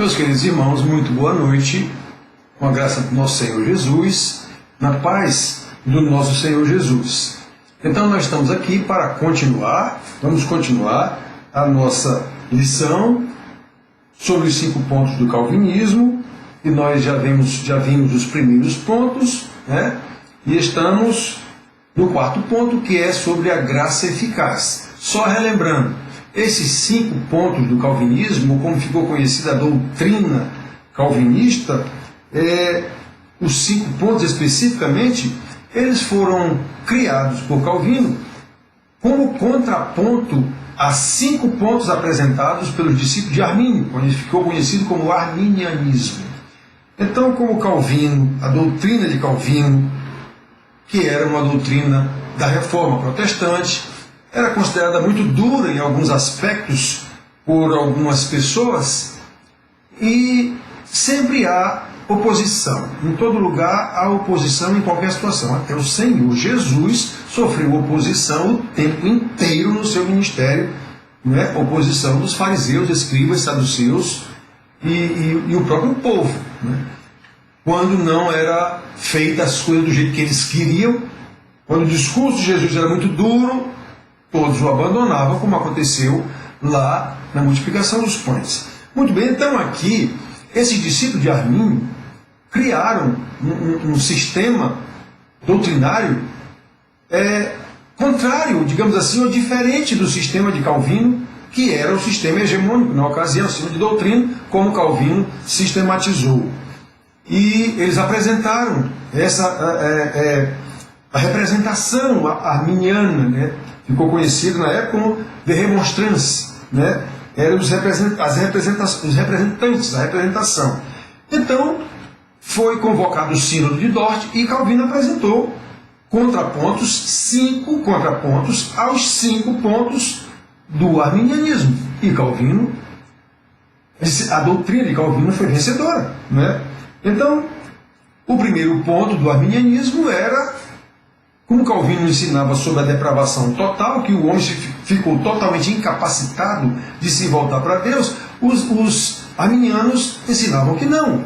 Meus queridos irmãos, muito boa noite, com a graça do nosso Senhor Jesus, na paz do nosso Senhor Jesus. Então nós estamos aqui para vamos continuar a nossa lição sobre os 5 pontos do calvinismo, e nós já vimos os primeiros pontos, né? E estamos no 4º ponto, que é sobre a graça eficaz. Só relembrando, esses 5 pontos do calvinismo, como ficou conhecida a doutrina calvinista, os 5 pontos especificamente, eles foram criados por Calvino como contraponto a 5 pontos apresentados pelos discípulos de Armínio, onde ficou conhecido como arminianismo. Então, como Calvino, a doutrina de Calvino, que era uma doutrina da Reforma Protestante, era considerada muito dura em alguns aspectos por algumas pessoas, e sempre há oposição. Em todo lugar há oposição em qualquer situação. Até o Senhor Jesus sofreu oposição o tempo inteiro no seu ministério, né? Oposição dos fariseus, escribas, saduceus e o próprio povo, né? Quando não era feita as coisas do jeito que eles queriam, quando o discurso de Jesus era muito duro, todos o abandonavam, como aconteceu lá na multiplicação dos pães. Muito bem, então aqui, esses discípulos de Armínio criaram um sistema doutrinário contrário, digamos assim, ou diferente do sistema de Calvino, que era o sistema hegemônico na ocasião, o sistema de doutrina, como Calvino sistematizou. E eles apresentaram a representação arminiana, né? Ficou conhecido na época como The Remonstrance, né? Eram os representantes, a representação. Então, foi convocado o Sínodo de Dort e Calvino apresentou 5 contrapontos aos 5 pontos do arminianismo. E Calvino, a doutrina de Calvino foi vencedora, né? Então, o primeiro ponto do arminianismo era, como Calvino ensinava sobre a depravação total, que o homem ficou totalmente incapacitado de se voltar para Deus, os arminianos ensinavam que não.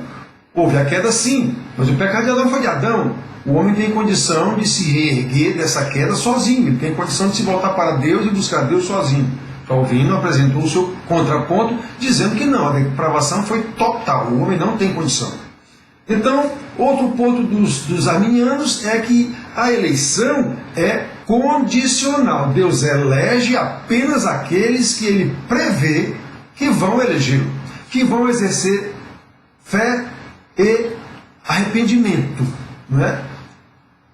Houve a queda sim, mas o pecado de Adão foi de Adão. O homem tem condição de se reerguer dessa queda sozinho, ele tem condição de se voltar para Deus e buscar Deus sozinho. Calvino apresentou o seu contraponto, dizendo que não, a depravação foi total, o homem não tem condição. Então, outro ponto dos arminianos é que a eleição é condicional. Deus elege apenas aqueles que ele prevê que vão elegê-lo, que vão exercer fé e arrependimento, não é?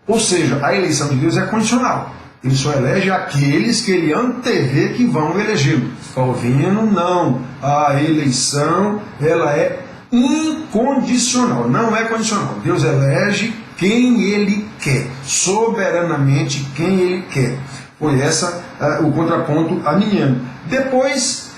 Ou seja, a eleição de Deus é condicional. Ele só elege aqueles que ele antevê que vão elegê-lo. Calvino, não. A eleição, ela é incondicional, não é condicional. Deus elege quem ele quer, soberanamente quem ele quer. Foi o contraponto arminiano. Depois,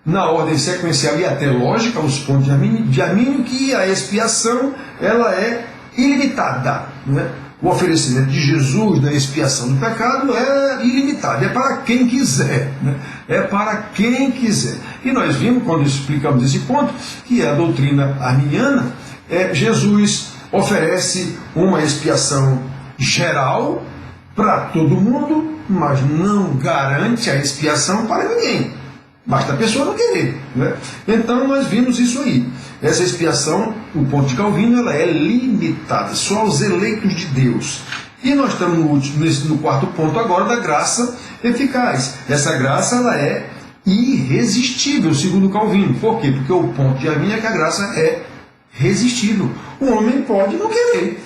na ordem sequencial e até lógica, os pontos de Armínio, que a expiação ela é ilimitada, né? O oferecimento de Jesus da expiação do pecado é ilimitado, é para quem quiser, né? É para quem quiser. E nós vimos, quando explicamos esse ponto, que a doutrina arminiana, Jesus oferece uma expiação geral para todo mundo, mas não garante a expiação para ninguém. Basta a pessoa não querer, né? Então nós vimos isso aí. Essa expiação, o ponto de Calvino, ela é limitada só aos eleitos de Deus. E nós estamos no 4º ponto agora da graça eficaz. Essa graça ela é irresistível, segundo Calvino. Por quê? Porque o ponto de Armínio é que a graça é resistível. O homem pode não querer.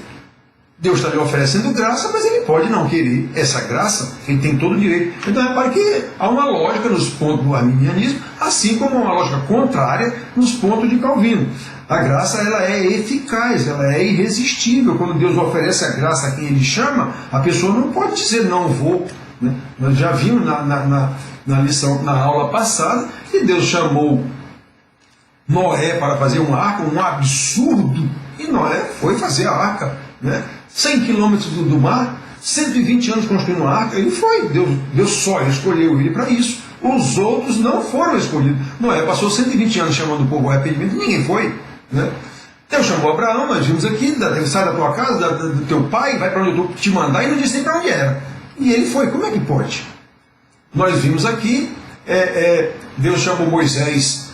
Deus está lhe oferecendo graça, mas ele pode não querer essa graça, ele tem todo o direito. Então repare que há uma lógica nos pontos do arminianismo, assim como uma lógica contrária nos pontos de Calvino. A graça ela é eficaz, ela é irresistível. Quando Deus oferece a graça a quem ele chama, a pessoa não pode dizer não vou, né? Nós já vimos na lição, na aula passada, que Deus chamou Noé para fazer uma arca, um absurdo, e Noé foi fazer a arca, né? 100 quilômetros do mar, 120 anos construindo uma arca, ele foi, Deus só escolheu ele para isso, Os outros não foram escolhidos. Noé passou 120 anos chamando o povo ao arrependimento, ninguém foi. Né? Deus chamou Abraão, nós vimos aqui, sai da tua casa, do teu pai, vai para onde eu te mandar, e não disse nem para onde era. E ele foi, como é que pode? Nós vimos aqui, Deus chamou Moisés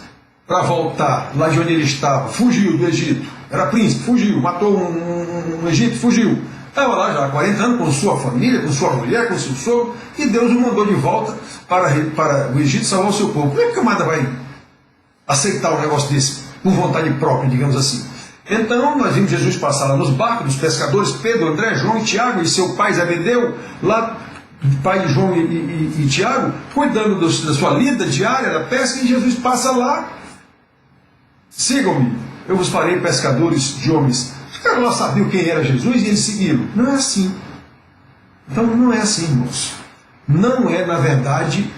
para voltar lá de onde ele estava, fugiu do Egito, era príncipe, fugiu, matou um egípcio, fugiu. Estava lá já há 40 anos com sua família, com sua mulher, com seu sogro, e Deus o mandou de volta para o Egito salvar o seu povo. Como é que o camarada vai aceitar um negócio desse, por vontade própria, digamos assim? Então nós vimos Jesus passar lá nos barcos dos pescadores, Pedro, André, João e Tiago, e seu pai Zebedeu, lá, pai de João e Tiago, cuidando da sua lida diária, da pesca, e Jesus passa lá, sigam-me, eu vos farei pescadores de homens. Os caras lá sabiam quem era Jesus e eles seguiram. Não é assim. Então não é assim, irmãos. Não é, na verdade,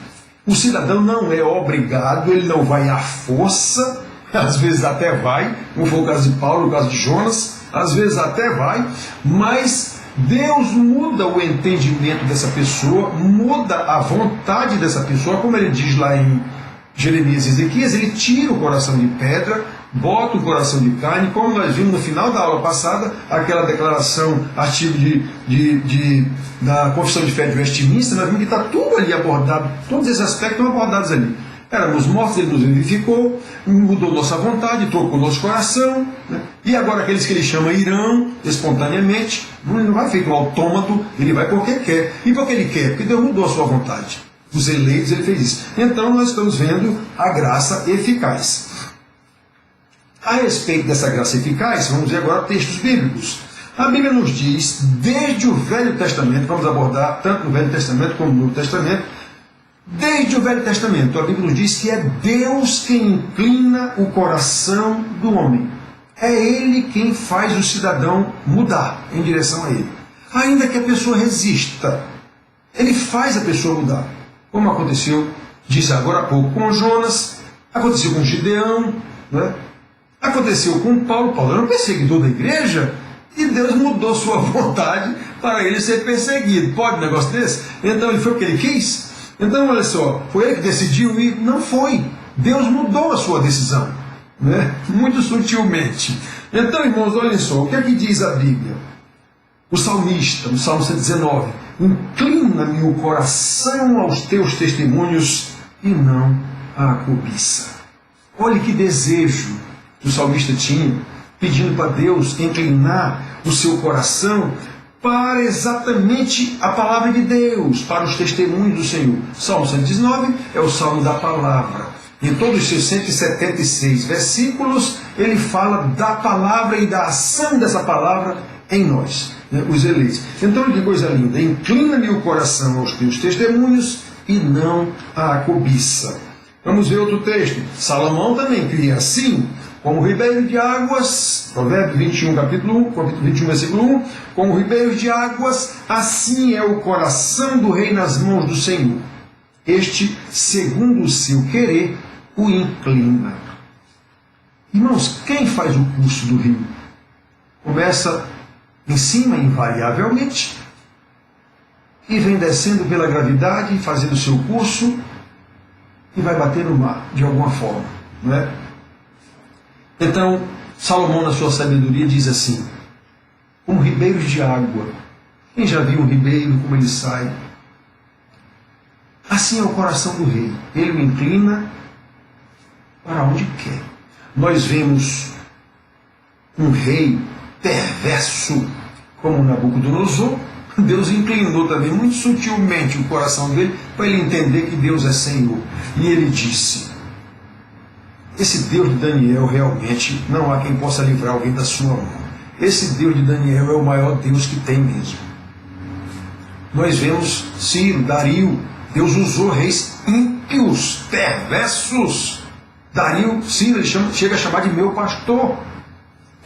o cidadão não é obrigado, ele não vai à força, às vezes até vai, como foi o caso de Paulo, o caso de Jonas, às vezes até vai, mas Deus muda o entendimento dessa pessoa, muda a vontade dessa pessoa, como ele diz lá em Jeremias e Ezequias, ele tira o coração de pedra, bota o coração de carne, como nós vimos no final da aula passada, aquela declaração, artigo da Confissão de Fé de Westminster, nós vimos que está tudo ali abordado, todos esses aspectos estão abordados ali. Éramos mortos, ele nos vivificou, mudou nossa vontade, trocou nosso coração, né? E agora aqueles que ele chama irão, espontaneamente, ele não vai feito um autômato, ele vai porque quer. E porque ele quer? Porque Deus mudou a sua vontade. Os eleitos, ele fez isso. Então nós estamos vendo a graça eficaz. A respeito dessa graça eficaz, vamos ver agora textos bíblicos. A Bíblia nos diz, desde o Velho Testamento, vamos abordar tanto no Velho Testamento como no Novo Testamento, desde o Velho Testamento, a Bíblia nos diz que é Deus quem inclina o coração do homem. É Ele quem faz o cidadão mudar em direção a Ele. Ainda que a pessoa resista, Ele faz a pessoa mudar. Como aconteceu, disse agora há pouco, com Jonas, aconteceu com Gideão, né? Aconteceu com Paulo. Paulo era um perseguidor da igreja e Deus mudou sua vontade para ele ser perseguido. Pode um negócio desse? Então ele foi o que ele quis? Então olha só, foi ele que decidiu ir? Não foi. Deus mudou a sua decisão, né? Muito sutilmente. Então, irmãos, olhem só, o que é que diz a Bíblia? O salmista, no Salmo 119, inclina-me o coração aos teus testemunhos e não à cobiça. Olhe que desejo que o salmista tinha, pedindo para Deus inclinar o seu coração para exatamente a palavra de Deus, para os testemunhos do Senhor. Salmo 119 é o salmo da palavra. Em todos os seus 176 versículos, ele fala da palavra e da ação dessa palavra em nós, né, os eleitos. Então, que coisa linda, inclina-me o coração aos teus testemunhos e não à cobiça. Vamos ver outro texto. Salomão também cria assim, como ribeiro de águas, Provérbios 21, capítulo 21, versículo 1, como ribeiro de águas, assim é o coração do rei nas mãos do Senhor. Este, segundo o seu querer, o inclina. Irmãos, quem faz o curso do rio? Começa em cima, invariavelmente, e vem descendo pela gravidade, fazendo o seu curso, e vai bater no mar, de alguma forma, não é? Então, Salomão, na sua sabedoria, diz assim, como ribeiros de água. Quem já viu um ribeiro, como ele sai? Assim é o coração do rei. Ele o inclina para onde quer. Nós vemos um rei perverso, como Nabucodonosor. Deus inclinou também muito sutilmente o coração dele para ele entender que Deus é Senhor. E ele disse, esse Deus de Daniel realmente não há quem possa livrar alguém da sua mão. Esse Deus de Daniel é o maior Deus que tem mesmo. Nós vemos Ciro, Dario, Deus usou reis ímpios, perversos. Dario, Ciro, ele chega a chamar de meu pastor.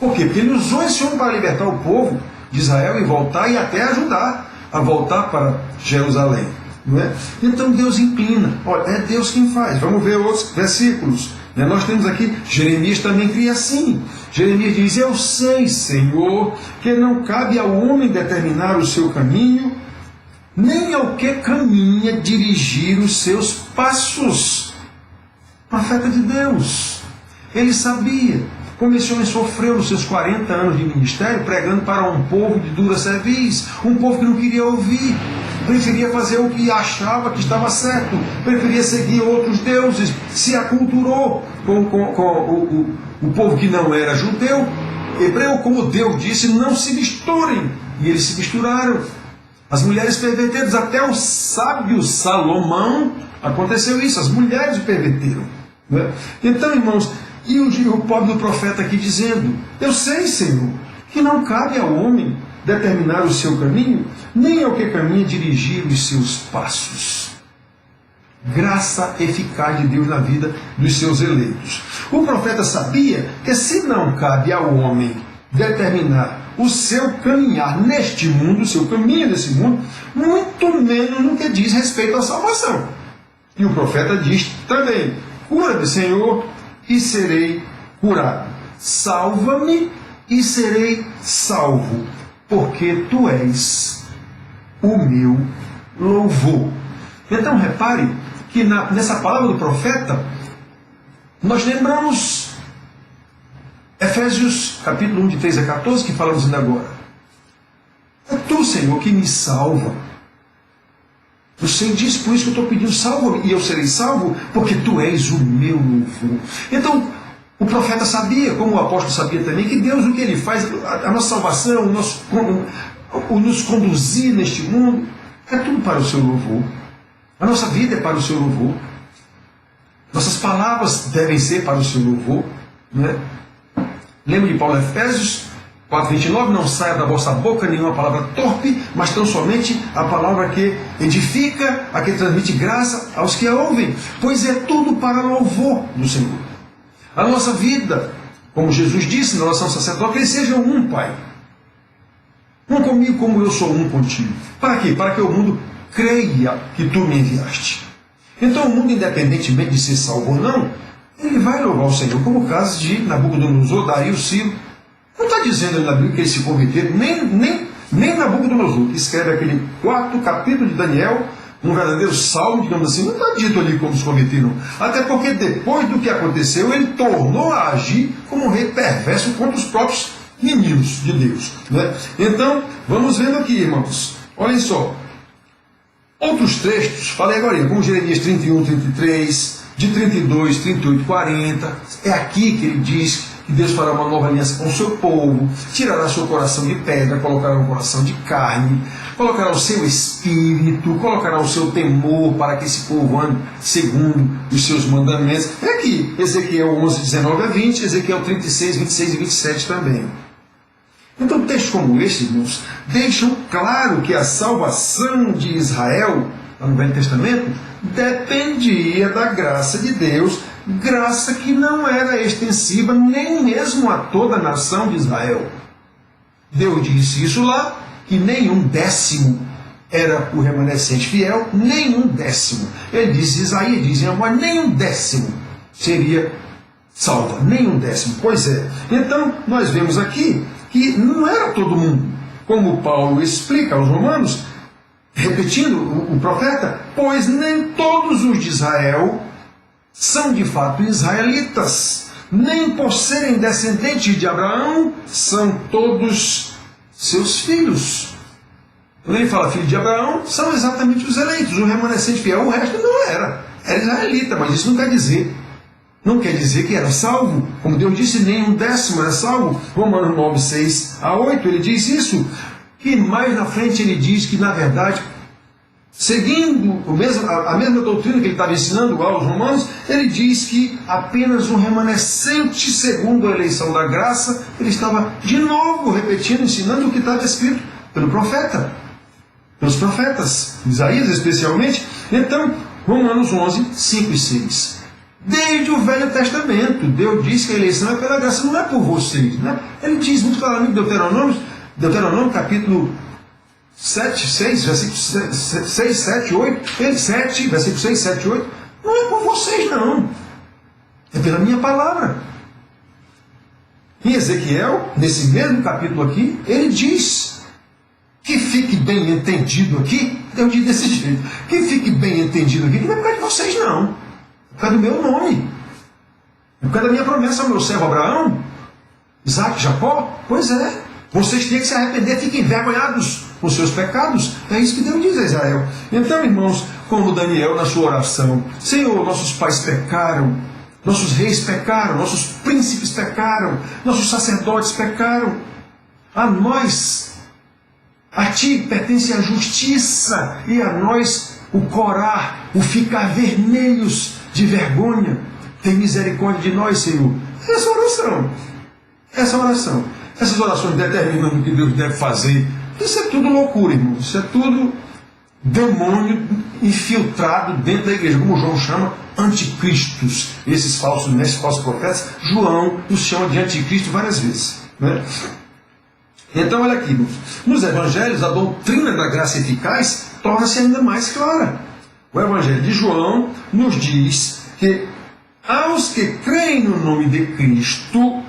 Por quê? Porque ele usou esse homem para libertar o povo de Israel e voltar e até ajudar a voltar para Jerusalém. Não é? Então Deus inclina. Olha, é Deus quem faz. Vamos ver outros versículos. Nós temos aqui, Jeremias também cria assim. Jeremias diz, eu sei, Senhor, que não cabe ao homem determinar o seu caminho, nem ao que caminha dirigir os seus passos. Profeta de Deus. Ele sabia como esse homem sofreu nos seus 40 anos de ministério, pregando para um povo de dura cerviz, um povo que não queria ouvir, preferia fazer o que achava que estava certo, preferia seguir outros deuses, se aculturou com o povo que não era judeu, hebreu, como Deus disse, não se misturem, e eles se misturaram. As mulheres perverteram, até o sábio Salomão aconteceu isso, as mulheres o perverteram. Né? Então, irmãos, e o pobre do profeta aqui dizendo: eu sei, Senhor, que não cabe ao homem determinar o seu caminho, nem ao que caminha dirigir os seus passos. Graça eficaz de Deus na vida dos seus eleitos. O profeta sabia que se não cabe ao homem determinar o seu caminhar neste mundo, o seu caminho nesse mundo, muito menos no que diz respeito à salvação. E o profeta diz também: cura-me, Senhor, e serei curado. Salva-me e serei salvo, porque tu és o meu louvor. Então repare que nessa palavra do profeta, nós lembramos Efésios capítulo 1, de 3 a 14, que falamos ainda agora. É tu, Senhor, que me salva. O Senhor diz: por isso que eu estou pedindo, salva-me, e eu serei salvo, porque tu és o meu louvor. Então, o profeta sabia, como o apóstolo sabia também, que Deus, o que Ele faz, a nossa salvação, o nos conduzir neste mundo, é tudo para o seu louvor. A nossa vida é para o seu louvor. Nossas palavras devem ser para o seu louvor. Né? Lembra de Paulo em Efésios 4:29, não saia da vossa boca nenhuma palavra torpe, mas tão somente a palavra que edifica, a que transmite graça aos que a ouvem, pois é tudo para louvor do Senhor. A nossa vida, como Jesus disse na oração sacerdotal, que eles sejam um, Pai. Um comigo como eu sou um contigo. Para quê? Para que o mundo creia que tu me enviaste. Então o mundo, independentemente de ser salvo ou não, ele vai louvar o Senhor, como o caso de Nabucodonosor, Dario, Ciro. Não está dizendo na Bíblia que eles se converteram, nem Nabucodonosor, que escreve aquele 4º capítulo de Daniel, um verdadeiro salmo, digamos assim, não está dito ali como se converteram. Até porque depois do que aconteceu, ele tornou a agir como um rei perverso contra os próprios meninos de Deus. Né? Então, vamos vendo aqui, irmãos. Olhem só. Outros textos, falei agora, como Jeremias 31, 33, de 32, 38, 40. É aqui que ele diz que Deus fará uma nova aliança com o seu povo, tirará seu coração de pedra, colocará um coração de carne, colocará o seu espírito, colocará o seu temor para que esse povo ande segundo os seus mandamentos. É aqui, Ezequiel 11, 19 a 20, Ezequiel 36, 26 e 27 também. Então textos como este, irmãos, deixam claro que a salvação de Israel, lá no Velho Testamento, dependia da graça de Deus, graça que não era extensiva nem mesmo a toda a nação de Israel. Deus disse isso lá, que nenhum décimo era o remanescente fiel, nenhum décimo. Ele disse, Isaías diz em Amós, nenhum décimo seria salvo, nenhum décimo. Pois é. Então, nós vemos aqui que não era todo mundo. Como Paulo explica aos Romanos, repetindo o profeta, pois nem todos os de Israel são de fato israelitas, nem por serem descendentes de Abraão são todos seus filhos. Quando ele fala filho de Abraão, são exatamente os eleitos, o remanescente fiel, o resto não era israelita, mas isso não quer dizer que era salvo. Como Deus disse, nem um décimo era salvo. Romanos 9, 6 a 8, ele diz isso. E mais na frente ele diz que, na verdade, seguindo a mesma doutrina que ele estava ensinando aos romanos, ele diz que apenas um remanescente, segundo a eleição da graça, ele estava de novo repetindo, ensinando o que estava escrito pelos profetas, Isaías especialmente. Então, Romanos 11, 5 e 6. Desde o Velho Testamento, Deus diz que a eleição é pela graça, não é por vocês. Né? Ele diz muito claramente em Deuteronômio capítulo 7, 6, versículo 6, 7, 8, 7, versículo 6, 7, 8, não é por vocês não, é pela minha palavra. Em Ezequiel, nesse mesmo capítulo aqui, ele diz que fique bem entendido aqui, eu digo desse jeito, que fique bem entendido aqui, que não é por causa de vocês não, é por causa do meu nome, é por causa da minha promessa ao meu servo Abraão, Isaac, Jacó. Pois é, vocês têm que se arrepender, fiquem envergonhados com seus pecados. É isso que Deus diz a Israel. Então, irmãos, como Daniel na sua oração: Senhor, nossos pais pecaram, nossos reis pecaram, nossos príncipes pecaram, nossos sacerdotes pecaram. A nós, a ti pertence a justiça, e a nós o corar, o ficar vermelhos de vergonha. Tem misericórdia de nós, Senhor. Essa oração. Essa oração. Essas orações determinam o que Deus deve fazer. Isso é tudo loucura, irmão. Isso é tudo demônio infiltrado dentro da igreja, como João chama, anticristos. Esses falsos mestres, falsos profetas, João os chama de anticristo várias vezes, né? Então, olha aqui, nos evangelhos, a doutrina da graça eficaz torna-se ainda mais clara. O evangelho de João nos diz que aos que creem no nome de Cristo,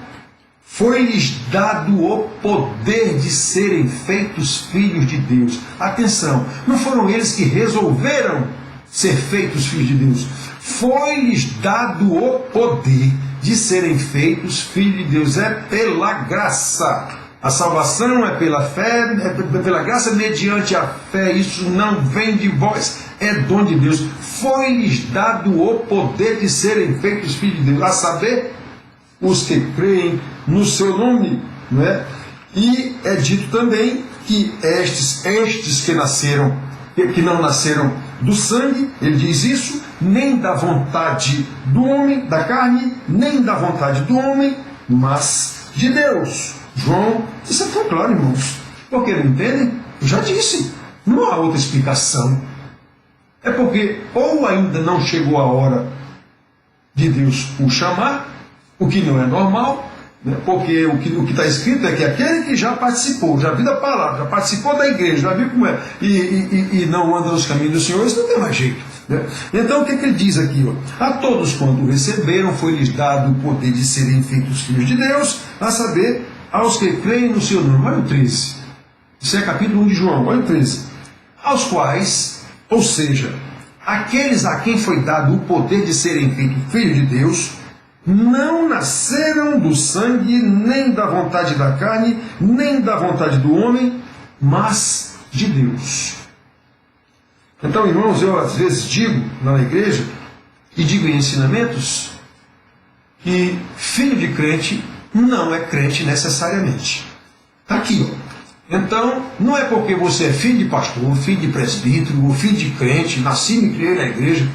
foi-lhes dado o poder de serem feitos filhos de Deus. Atenção, não foram eles que resolveram ser feitos filhos de Deus. Foi-lhes dado o poder de serem feitos filhos de Deus. É pela graça. A salvação é pela fé, é pela graça mediante a fé. Isso não vem de vós, é dom de Deus. Foi-lhes dado o poder de serem feitos filhos de Deus, a saber, os que creem no seu nome, não é? E é dito também que estes que nasceram, que não nasceram do sangue, ele diz isso, nem da vontade do homem, da carne, nem da vontade do homem, mas de Deus. João, isso é tão claro, irmãos. Porque não entendem? Eu já disse, não há outra explicação. É porque ou ainda não chegou a hora de Deus o chamar, o que não é normal, né? Porque o que está escrito é que aquele que já participou, já viu a palavra, já participou da igreja, já viu como é, e não anda nos caminhos do Senhor, isso não tem mais jeito, né? Então o que ele diz aqui? Ó? A todos quanto receberam, foi-lhes dado o poder de serem feitos filhos de Deus, a saber, aos que creem no seu nome. Olha o 13. Isso é capítulo 1 de João, olha o 13. Aos quais, ou seja, aqueles a quem foi dado o poder de serem feitos filhos de Deus, não nasceram do sangue, nem da vontade da carne, nem da vontade do homem, mas de Deus. Então, irmãos, eu às vezes digo na igreja, e digo em ensinamentos, que filho de crente não é crente necessariamente. Está aqui, ó. Então, não é porque você é filho de pastor, filho de presbítero, ou filho de crente, nasci e me criei na igreja,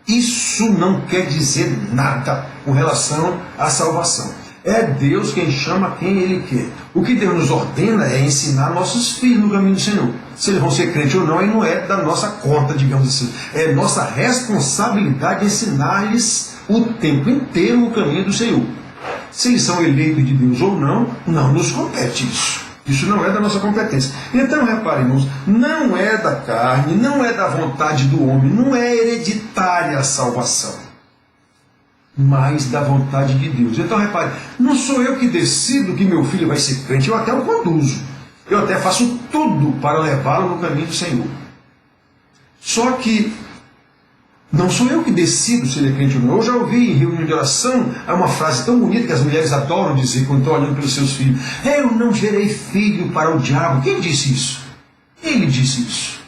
isso não quer dizer nada com relação à salvação. É Deus quem chama quem Ele quer. O que Deus nos ordena é ensinar nossos filhos no caminho do Senhor. Se eles vão ser crentes ou não, aí não é da nossa conta, digamos assim. É nossa responsabilidade ensinar-lhes o tempo inteiro o caminho do Senhor. Se eles são eleitos de Deus ou não, não nos compete isso. Isso não é da nossa competência. Então, reparem, irmãos, não é da carne, não é da vontade do homem, não é hereditária a salvação, mas da vontade de Deus. Então, reparem, não sou eu que decido que meu filho vai ser crente, eu até o conduzo, eu até faço tudo para levá-lo no caminho do Senhor. Só que não sou eu que decido se ele é crente ou não. Eu já ouvi em reunião de oração uma frase tão bonita que as mulheres adoram dizer quando estão olhando pelos seus filhos: eu não gerei filho para o diabo. Quem disse isso? Ele disse isso.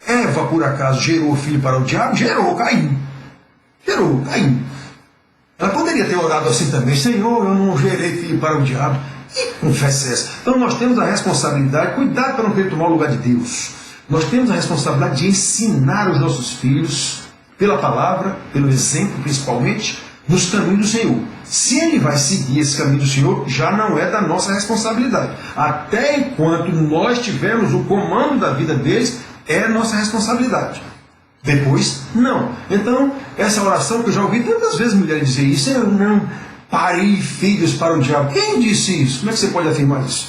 Eva, por acaso, gerou filho para o diabo? Gerou, Caim. Gerou, Caim. Ela poderia ter orado assim também: Senhor, eu não gerei filho para o diabo. E confessa essa. Então nós temos a responsabilidade, cuidado para não querer tomar o lugar de Deus. Nós temos a responsabilidade de ensinar os nossos filhos, pela palavra, pelo exemplo principalmente, nos caminhos do Senhor. Se ele vai seguir esse caminho do Senhor, já não é da nossa responsabilidade. Até enquanto nós tivermos o comando da vida deles, é nossa responsabilidade. Depois, não. Então, essa oração que eu já ouvi tantas vezes mulheres dizer isso: eu não parei filhos para o diabo. Quem disse isso? Como é que você pode afirmar isso?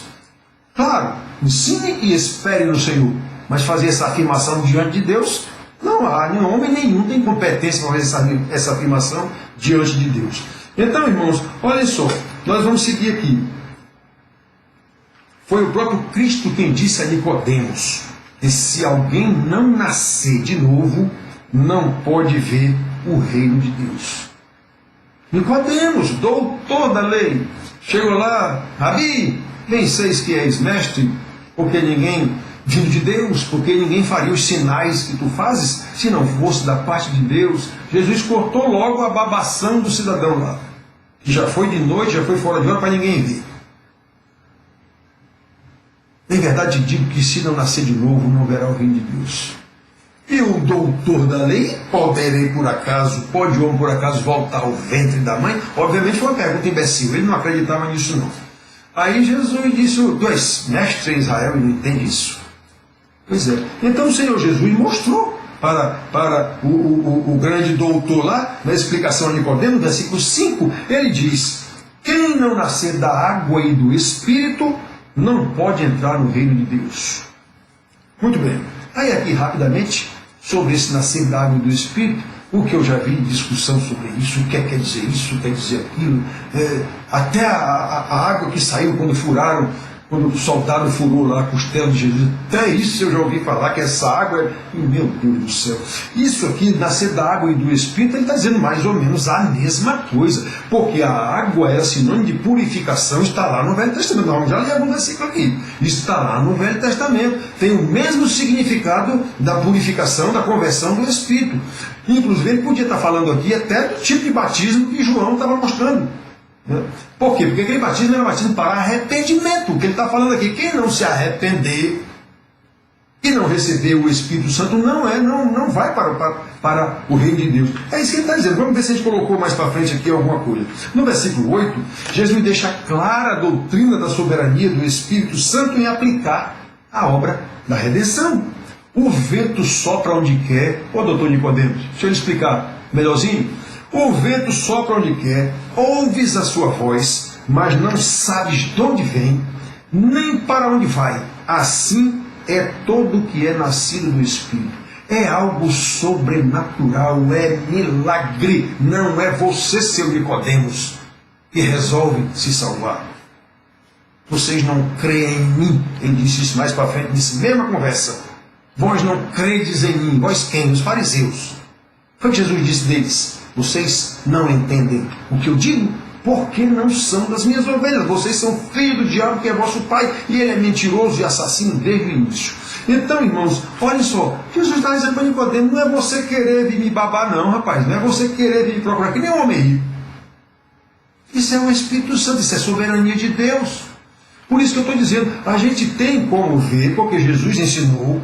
Claro, ensine e espere no Senhor. Mas fazer essa afirmação diante de Deus, não há, nenhum homem nenhum tem competência para fazer essa afirmação diante de Deus. Então, irmãos, olhem só, nós vamos seguir aqui. Foi o próprio Cristo quem disse a Nicodemos que se alguém não nascer de novo, não pode ver o reino de Deus. Nicodemos, doutor da lei, chegou lá: Rabi, bem seis que és mestre, porque ninguém vindo de Deus, porque ninguém faria os sinais que tu fazes, se não fosse da parte de Deus. Jesus cortou logo a babação do cidadão lá, que já foi de noite, já foi fora de hora para ninguém ver. Em verdade digo que se não nascer de novo, não verá o reino de Deus. E o doutor da lei, pode o homem por acaso voltar ao ventre da mãe? Obviamente foi uma pergunta imbecil, ele não acreditava nisso não. Aí Jesus disse: tu és mestre em Israel e não entende isso. Pois é. Então o Senhor Jesus mostrou para o grande doutor lá, na explicação a Nicodemo, versículo 5, ele diz: quem não nascer da água e do Espírito não pode entrar no reino de Deus. Muito bem. Aí aqui rapidamente, sobre esse nascer da água e do Espírito, o que eu já vi discussão sobre isso, o que quer dizer isso, quer dizer aquilo, até a água que saiu quando o soldado furou lá a costela de Jesus, até isso eu já ouvi falar, que essa água meu Deus do céu, isso aqui, nascer da água e do Espírito, ele está dizendo mais ou menos a mesma coisa, porque a água é sinônimo de purificação, está lá no Velho Testamento. Nós já lemos um versículo aqui, está lá no Velho Testamento, tem o mesmo significado da purificação, da conversão do Espírito. Inclusive ele podia estar falando aqui até do tipo de batismo que João estava mostrando. Por quê? Porque aquele batismo era batismo para arrependimento. O que ele está falando aqui: quem não se arrepender e não receber o Espírito Santo não vai para o reino de Deus. É isso que ele está dizendo. Vamos ver se a gente colocou mais para frente aqui alguma coisa. No versículo 8, Jesus deixa clara a doutrina da soberania do Espírito Santo em aplicar a obra da redenção. O vento sopra onde quer. Ô doutor Nicodemos, deixa eu lhe explicar melhorzinho. O vento sopra onde quer, ouves a sua voz, mas não sabes de onde vem, nem para onde vai. Assim é todo o que é nascido do Espírito. É algo sobrenatural, é milagre. Não é você, seu Nicodemos, que resolve se salvar. Vocês não creem em mim. Ele disse isso mais para frente, nessa mesma conversa. Vós não credes em mim. Vós quem? Os fariseus. Foi o que Jesus disse deles: vocês não entendem o que eu digo, porque não são das minhas ovelhas. Vocês são filhos do diabo, que é vosso pai, e ele é mentiroso e assassino desde o início. Então, irmãos, olhem só, Jesus está dizendo para Nicodemo: não é você querer vir me babar não, rapaz, não é você querer vir me procurar, que nem um homem rico. Isso é o Espírito Santo, isso é soberania de Deus. Por isso que eu estou dizendo, a gente tem como ver, porque Jesus ensinou,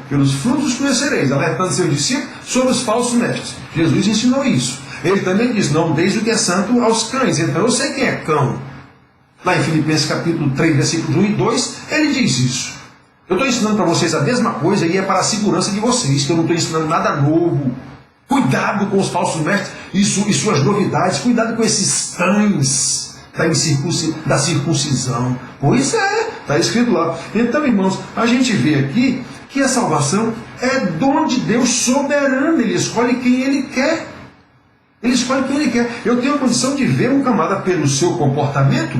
pelos frutos conhecereis, alertando seus discípulos sobre os falsos mestres. Jesus ensinou isso. Ele também diz: não deis o que é santo aos cães. Então eu sei quem é cão. Lá em Filipenses capítulo 3, versículos 1 e 2, ele diz isso. Eu estou ensinando para vocês a mesma coisa, e é para a segurança de vocês, que eu não estou ensinando nada novo. Cuidado com os falsos mestres e suas novidades. Cuidado com esses cães da circuncisão. Pois é, está escrito lá. Então, irmãos, a gente vê aqui que a salvação é dom de Deus soberano. Ele escolhe quem Ele quer. Ele escolhe quem Ele quer. Eu tenho condição de ver um camarada pelo seu comportamento.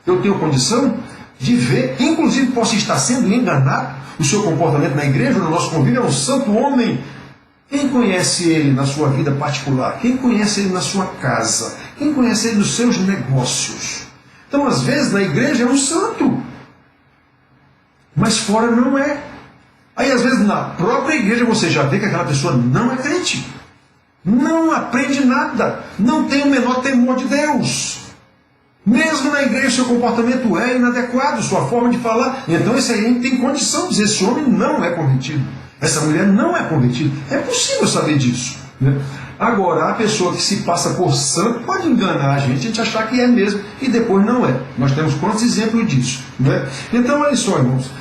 Eu tenho condição de ver, inclusive posso estar sendo enganado. O seu comportamento na igreja, no nosso convívio, é um santo homem. Quem conhece ele na sua vida particular? Quem conhece ele na sua casa? Quem conhece ele nos seus negócios? Então, às vezes, na igreja é um santo, mas fora não é. Aí, às vezes, na própria igreja você já vê que aquela pessoa não é crente, não aprende nada, não tem o menor temor de Deus. Mesmo na igreja, seu comportamento é inadequado, sua forma de falar. Então, esse aí tem condição de dizer: esse homem não é convertido. Essa mulher não é convertida. É possível saber disso, né? Agora, a pessoa que se passa por santo pode enganar a gente achar que é mesmo, e depois não é. Nós temos quantos exemplos disso, né? Então, olha só, irmãos.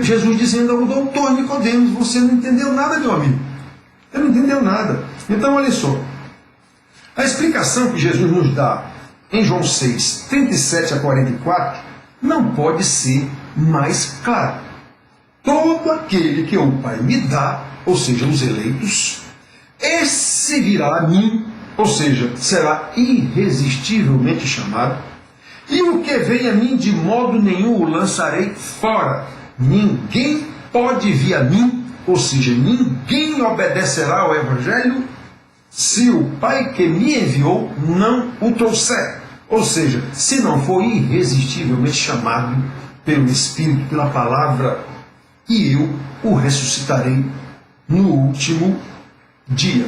Jesus dizendo ao doutor Nicodemos: você não entendeu nada, meu amigo. Você não entendeu nada. Então, olha só. A explicação que Jesus nos dá em João 6, 37 a 44, não pode ser mais clara. Todo aquele que o Pai me dá, ou seja, os eleitos, esse virá a mim, ou seja, será irresistivelmente chamado, E o que vem a mim, de modo nenhum o lançarei fora. Ninguém pode vir a mim, ou seja, ninguém obedecerá ao Evangelho se o Pai que me enviou não o trouxer. Ou seja, se não for irresistivelmente chamado pelo Espírito, pela palavra, e eu o ressuscitarei no último dia.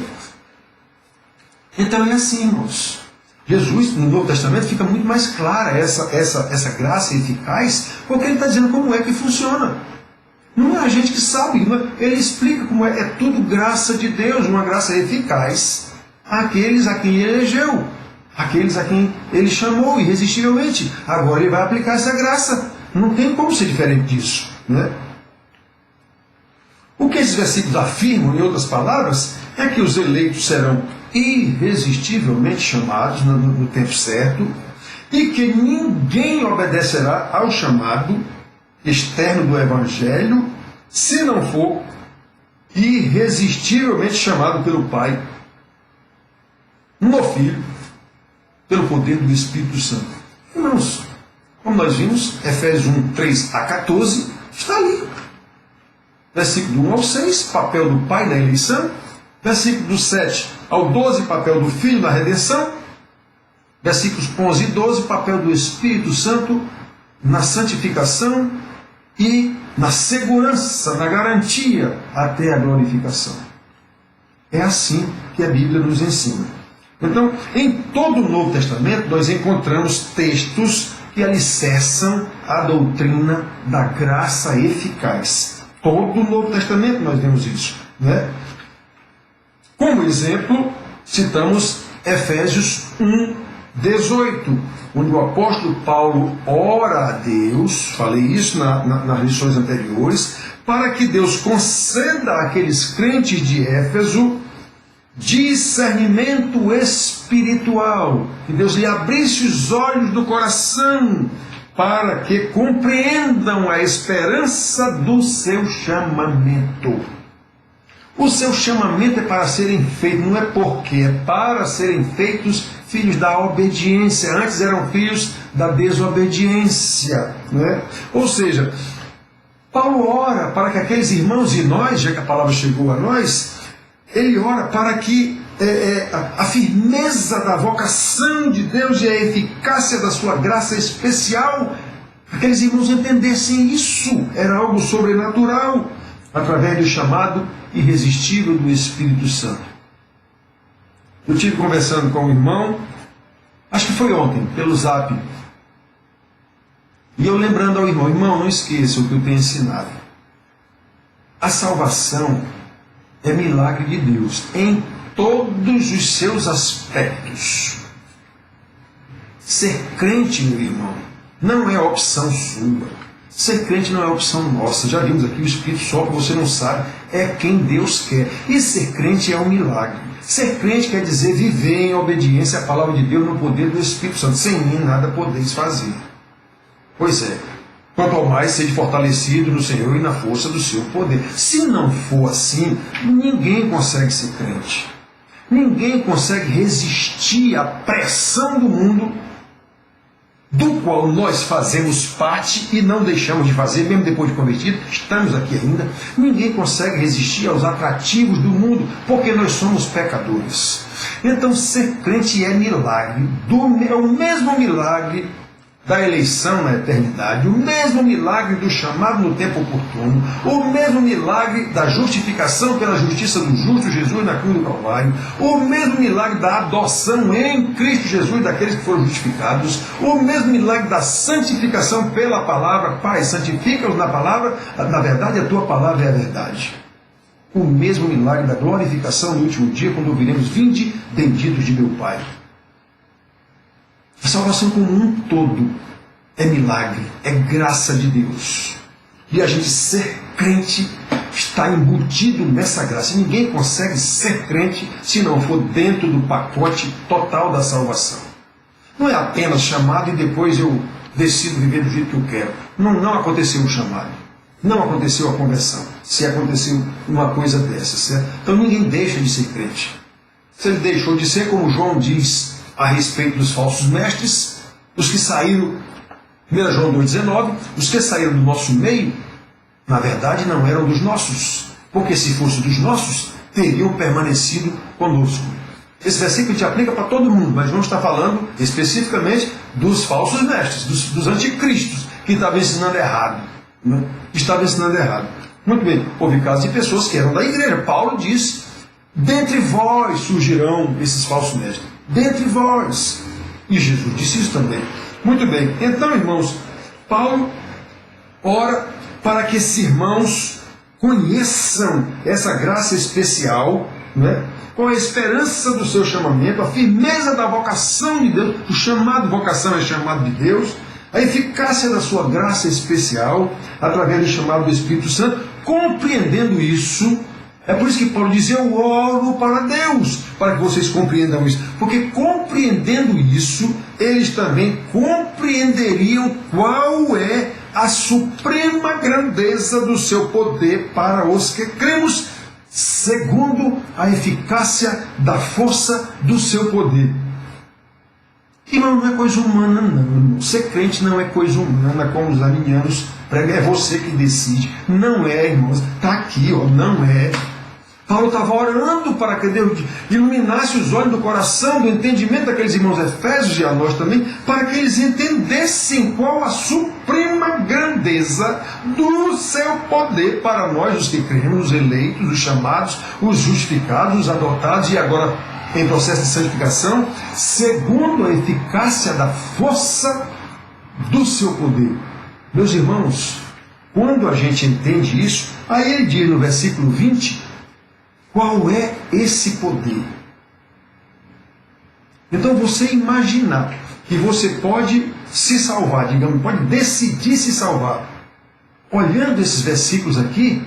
Então é assim, irmãos. Jesus, no Novo Testamento, fica muito mais clara essa graça eficaz, porque ele está dizendo como é que funciona. Não é a gente que sabe, ele explica como é. É tudo graça de Deus, uma graça eficaz àqueles a quem ele elegeu, àqueles a quem ele chamou irresistivelmente. Agora ele vai aplicar essa graça. Não tem como ser diferente disso, né? O que esses versículos afirmam, em outras palavras, é que os eleitos serão irresistivelmente chamados no tempo certo e que ninguém obedecerá ao chamado externo do Evangelho se não for irresistivelmente chamado pelo Pai, no Filho, pelo poder do Espírito Santo. Irmãos, como nós vimos, Efésios 1, 3 a 14, está ali. Versículo do 1 ao 6, papel do Pai na eleição. Versículo do 7 ao 12, papel do Filho na redenção. Versículos 11 e 12, papel do Espírito Santo na santificação e na segurança, na garantia até a glorificação. É assim que a Bíblia nos ensina. Então, em todo o Novo Testamento, nós encontramos textos que alicerçam a doutrina da graça eficaz. Todo o Novo Testamento nós vemos isso, né? Como exemplo, citamos Efésios 1, 18, onde o apóstolo Paulo ora a Deus, falei isso nas lições anteriores, para que Deus conceda àqueles crentes de Éfeso discernimento espiritual, que Deus lhe abrisse os olhos do coração, para que compreendam a esperança do seu chamamento. O seu chamamento é para serem feitos, não é porque, é para serem feitos filhos da obediência. Antes eram filhos da desobediência, não é? Ou seja, Paulo ora para que aqueles irmãos e nós, já que a palavra chegou a nós, ele ora para que a firmeza da vocação de Deus e a eficácia da sua graça especial, aqueles irmãos entendessem isso, era algo sobrenatural, através do chamado irresistível do Espírito Santo. Eu estive conversando com um irmão, acho que foi ontem, pelo Zap, e eu lembrando ao irmão, não esqueça o que eu tenho ensinado. A salvação é milagre de Deus, em todos os seus aspectos. Ser crente, meu irmão, não é opção sua. Ser crente não é opção nossa. Já vimos aqui, o Espírito sopra, você não sabe, é quem Deus quer. E ser crente é um milagre. Ser crente quer dizer viver em obediência à palavra de Deus no poder do Espírito Santo. Sem mim nada podeis fazer. Pois é. Quanto ao mais sede fortalecido no Senhor e na força do seu poder. Se não for assim, ninguém consegue ser crente. Ninguém consegue resistir à pressão do mundo, do qual nós fazemos parte e não deixamos de fazer, mesmo depois de convertido, estamos aqui ainda. Ninguém consegue resistir aos atrativos do mundo, porque nós somos pecadores. Então, ser crente é milagre, é o mesmo milagre da eleição na eternidade, o mesmo milagre do chamado no tempo oportuno, o mesmo milagre da justificação pela justiça do justo Jesus na cruz do Calvário, o mesmo milagre da adoção em Cristo Jesus daqueles que foram justificados, o mesmo milagre da santificação pela palavra. Pai, santifica-os na palavra, na verdade a tua palavra é a verdade. O mesmo milagre da glorificação no último dia, quando ouviremos: vinde benditos de meu Pai. A salvação como um todo é milagre, é graça de Deus. E a gente ser crente está embutido nessa graça. Ninguém consegue ser crente se não for dentro do pacote total da salvação. Não é apenas chamado e depois eu decido viver do jeito que eu quero. Não aconteceu o chamado. Não aconteceu a conversão. Se aconteceu uma coisa dessa, certo? Então ninguém deixa de ser crente. Se ele deixou de ser, como João diz a respeito dos falsos mestres, Os que saíram, 1 João 2,19, os que saíram do nosso meio, na verdade não eram dos nossos, porque se fossem dos nossos, teriam permanecido conosco. Esse versículo te aplica para todo mundo, mas vamos estar falando especificamente dos falsos mestres, dos anticristos, que estavam ensinando errado. Né? Estavam ensinando errado. Muito bem, houve casos de pessoas que eram da igreja. Paulo diz, dentre vós surgirão esses falsos mestres. Dentre vós. E Jesus disse isso também. Muito bem, então, irmãos, Paulo ora para que esses irmãos conheçam essa graça especial, né? Com a esperança do seu chamamento, a firmeza da vocação de Deus, o chamado vocação é chamado de Deus, a eficácia da sua graça especial, através do chamado do Espírito Santo, compreendendo isso. É por isso que Paulo diz, eu oro para Deus, para que vocês compreendam isso. Porque compreendendo isso, eles também compreenderiam qual é a suprema grandeza do seu poder para os que cremos, segundo a eficácia da força do seu poder. Irmão, não é coisa humana, não. Ser crente não é coisa humana, como os arminianos pregam. É você que decide. Não é, irmãos. Está aqui, ó, não é. Paulo estava orando para que Deus iluminasse os olhos do coração, do entendimento daqueles irmãos efésios e a nós também, para que eles entendessem qual a suprema grandeza do seu poder para nós, os que cremos, os eleitos, os chamados, os justificados, os adotados e agora em processo de santificação, segundo a eficácia da força do seu poder. Meus irmãos, quando a gente entende isso, aí ele diz no versículo 20, qual é esse poder? Então você imaginar que você pode se salvar, digamos, pode decidir se salvar. Olhando esses versículos aqui,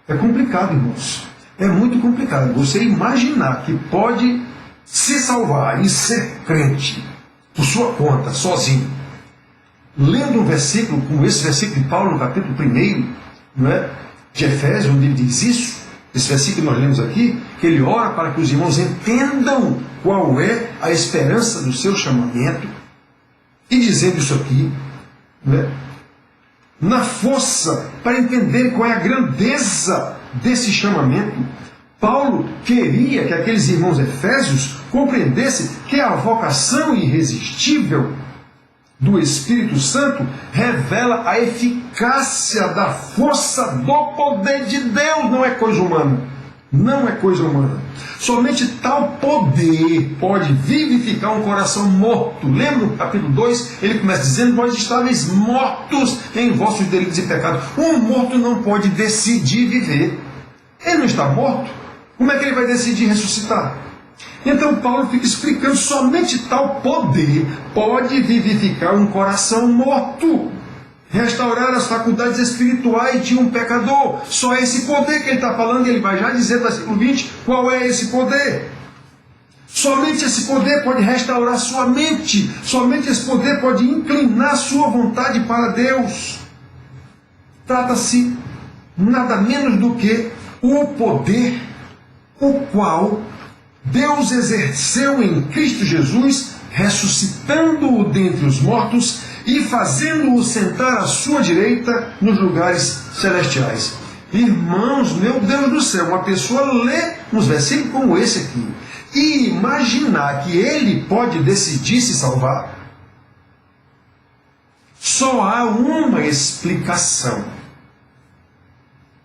é complicado, irmãos. É muito complicado. Você imaginar que pode se salvar e ser crente por sua conta, sozinho. Lendo um versículo, como esse versículo de Paulo, no capítulo 1, não é? De Efésios, onde ele diz isso, esse versículo que nós lemos aqui, que ele ora para que os irmãos entendam qual é a esperança do seu chamamento, e dizendo isso aqui, né, na força, para entender qual é a grandeza desse chamamento, Paulo queria que aqueles irmãos efésios compreendessem que a vocação irresistível do Espírito Santo revela a eficácia da força do poder de Deus. Não é coisa humana. Não é coisa humana. Somente tal poder pode vivificar um coração morto. Lembra no capítulo 2? Ele começa dizendo, vós estáveis mortos em vossos delitos e pecados. Um morto não pode decidir viver. Ele não está morto. Como é que ele vai decidir ressuscitar? Então Paulo fica explicando, somente tal poder pode vivificar um coração morto, restaurar as faculdades espirituais de um pecador. Só esse poder que ele está falando, e ele vai já dizer no versículo 20, qual é esse poder? Somente esse poder pode restaurar sua mente, somente esse poder pode inclinar sua vontade para Deus. Trata-se nada menos do que o poder o qual Deus exerceu em Cristo Jesus, ressuscitando-o dentre os mortos e fazendo-o sentar à sua direita nos lugares celestiais. Irmãos, meu Deus do céu, uma pessoa lê uns versículos como esse aqui e imaginar que ele pode decidir se salvar, só há uma explicação.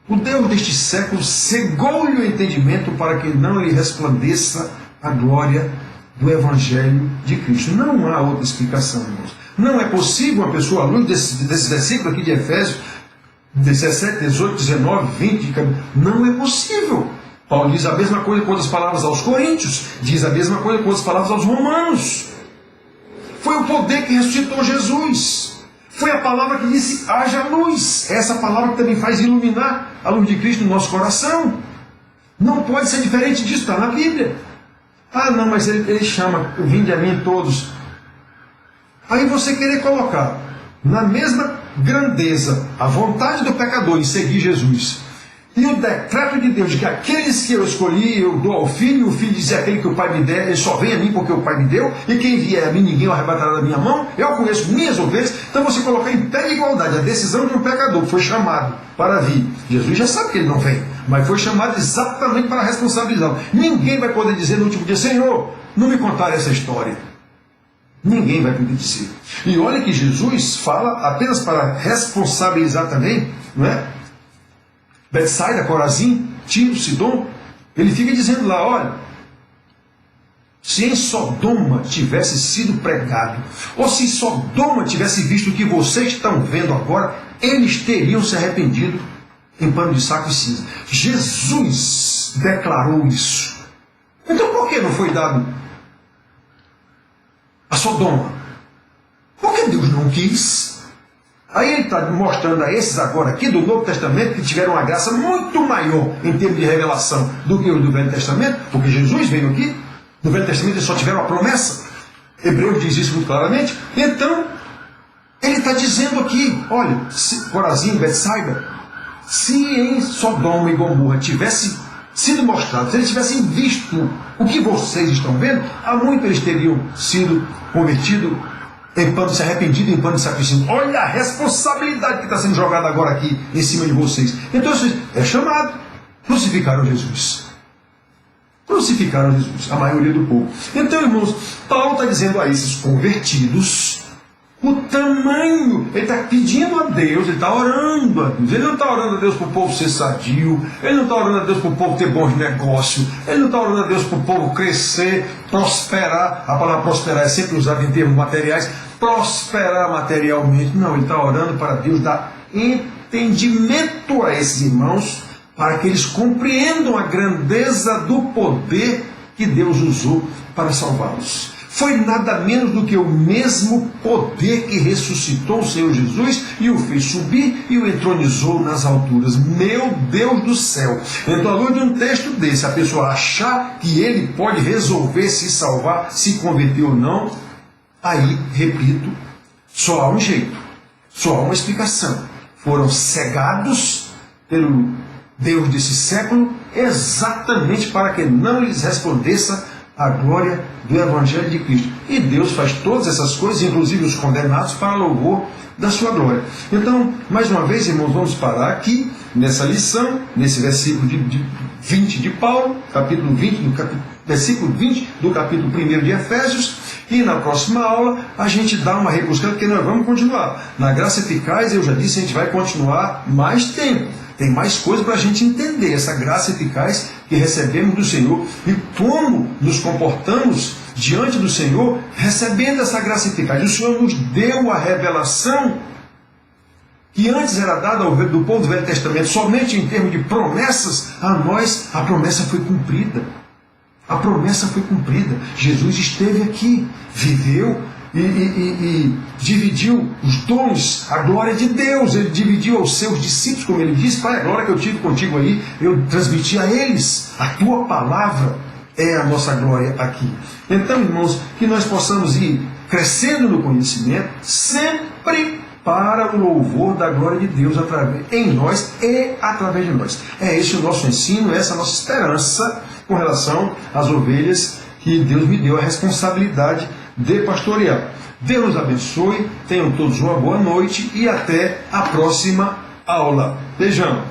O Deus deste século cegou-lhe o entendimento para que não lhe resplandeça a glória do Evangelho de Cristo. Não há outra explicação, irmãos. Não é possível uma pessoa, à luz desse versículo aqui de Efésios 17, 18, 19, 20, não é possível. Paulo diz a mesma coisa com outras palavras aos Coríntios, diz a mesma coisa com outras palavras aos Romanos. Foi o poder que ressuscitou Jesus. Foi a palavra que disse, haja luz. Essa palavra que também faz iluminar a luz de Cristo no nosso coração. Não pode ser diferente disso, está na Bíblia. Ah, não, mas ele chama, vinde a mim todos. Aí você querer colocar na mesma grandeza a vontade do pecador em seguir Jesus E o decreto de Deus, de que aqueles que eu escolhi, eu dou ao filho, e o filho diz aquele que o pai me der, ele só vem a mim porque o pai me deu, e quem vier a mim ninguém o arrebatará da minha mão, eu conheço minhas ovelhas. Então você colocar em pé de igualdade a decisão de um pecador que foi chamado para vir. Jesus já sabe que ele não vem, mas foi chamado exatamente para responsabilizá-lo. Ninguém vai poder dizer no último dia: Senhor, não me contaram essa história. Ninguém vai poder dizer. E olha que Jesus fala apenas para responsabilizar também, não é? Betsaida, Corazim, Tiro, Sidom, ele fica dizendo lá: olha, se em Sodoma tivesse sido pregado, ou se Sodoma tivesse visto o que vocês estão vendo agora, eles teriam se arrependido em pano de saco e cinza. Jesus declarou isso. Então por que não foi dado a Sodoma? Porque Deus não quis. Aí ele está mostrando a esses agora aqui do Novo Testamento que tiveram uma graça muito maior em termos de revelação do que os do Velho Testamento, porque Jesus veio aqui. No Velho Testamento eles só tiveram a promessa. Hebreus diz isso muito claramente. Então, ele está dizendo aqui: olha, Corazim, Betsaida, se em Sodoma e Gomorra tivesse sido mostrado, se eles tivessem visto o que vocês estão vendo, há muito eles teriam sido convertidos em pano, se arrependido em pano de sacrifício. Olha a responsabilidade que está sendo jogada agora aqui em cima de vocês. Então, é chamado. Crucificaram Jesus. Crucificaram Jesus, a maioria do povo. Então, irmãos, Paulo está dizendo a esses convertidos o tamanho, ele está pedindo a Deus, ele está orando a Deus. Ele não está orando a Deus para o povo ser sadio, ele não está orando a Deus para o povo ter bons negócios, ele não está orando a Deus para o povo crescer, prosperar. A palavra prosperar é sempre usada em termos materiais, prosperar materialmente. Não, ele está orando para Deus dar entendimento a esses irmãos, para que eles compreendam a grandeza do poder que Deus usou para salvá-los. Foi nada menos do que o mesmo poder que ressuscitou o Senhor Jesus e o fez subir e o entronizou nas alturas. Meu Deus do céu! Então, à luz de um texto desse, a pessoa achar que ele pode resolver se salvar, se converter ou não, aí, repito, só há um jeito, só há uma explicação. Foram cegados pelo Deus desse século, exatamente para que não lhes resplandeça a glória do Evangelho de Cristo. E Deus faz todas essas coisas, inclusive os condenados, para louvor da sua glória. Então, mais uma vez, irmãos, vamos parar aqui nessa lição, nesse versículo 20 de Paulo, capítulo 20, versículo 20 do capítulo 1 de Efésios, e na próxima aula a gente dá uma rebuscada, porque nós vamos continuar. Na graça eficaz, eu já disse, a gente vai continuar mais tempo. Tem mais coisa para a gente entender essa graça eficaz que recebemos do Senhor e como nos comportamos diante do Senhor recebendo essa graça eficaz. O Senhor nos deu a revelação que antes era dada do povo do Velho Testamento somente em termos de promessas. A nós a promessa foi cumprida. A promessa foi cumprida. Jesus esteve aqui, viveu e dividiu os dons, a glória de Deus. Ele dividiu aos seus discípulos, como ele disse: Pai, a glória que eu tive contigo aí, eu transmiti a eles. A tua palavra é a nossa glória aqui. Então, irmãos, que nós possamos ir crescendo no conhecimento, sempre para o louvor da glória de Deus em nós e através de nós. É esse o nosso ensino, essa a nossa esperança com relação às ovelhas que Deus me deu a responsabilidade de pastorear. Deus nos abençoe, tenham todos uma boa noite e até a próxima aula. Beijão!